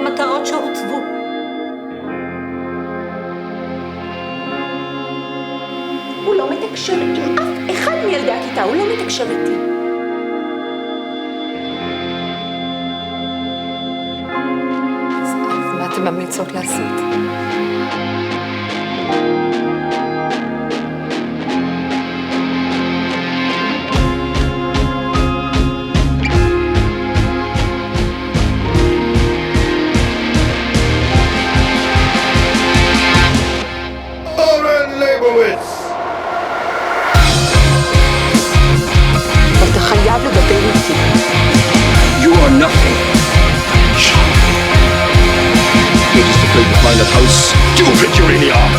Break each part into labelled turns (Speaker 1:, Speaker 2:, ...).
Speaker 1: במטרות שהוצבו. הוא לא מתקשר עם אף אחד מילדי הכיתה, הוא לא מתקשר איתי.
Speaker 2: אז מה אתם ממליצות לעשות?
Speaker 1: אתה חייב לדבר איתי.
Speaker 3: You are nothing. You're just a plate behind that house. Do what you really are.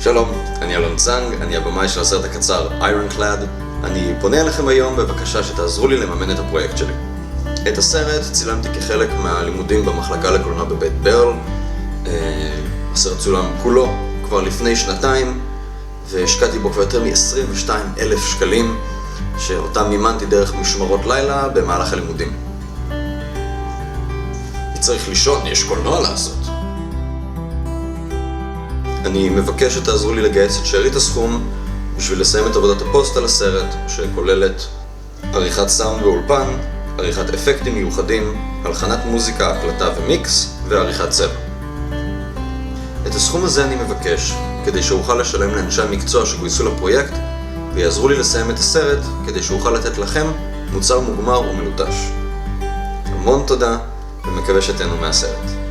Speaker 4: שלום, אני אלון צנג, אני הבמאי של הסרט הקצר Ironclad. אני פונה אליכם היום בבקשה שתעזרו לי לממן את הפרויקט שלי. את הסרט צילמתי כחלק מהלימודים במחלקה לקולנוע בבית ברל. הסרט צולם כולו כבר לפני 2 והשקעתי בו כבר יותר מ-22,000 שקלים שאותם מימנתי דרך משמרות לילה במהלך הלימודים. אני צריך לישון, יש קולנוע לעשות. אני מבקש שתעזרו לי לגייס את שארית הסכום בשביל לסיים את עבודת הפוסט על הסרט, שכוללת עריכת סאונד ואולפן, עריכת אפקטים מיוחדים, הלחנת מוזיקה, הקלטה ומיקס, ועריכת צבע. את הסכום הזה אני מבקש כדי שאוכל לשלם לאנשי המקצוע שגויסו לפרויקט ויעזרו לי לסיים את הסרט כדי שאוכל לתת לכם מוצר מוגמר ומלוטש. המון תודה ומקווה שתהנו מהסרט.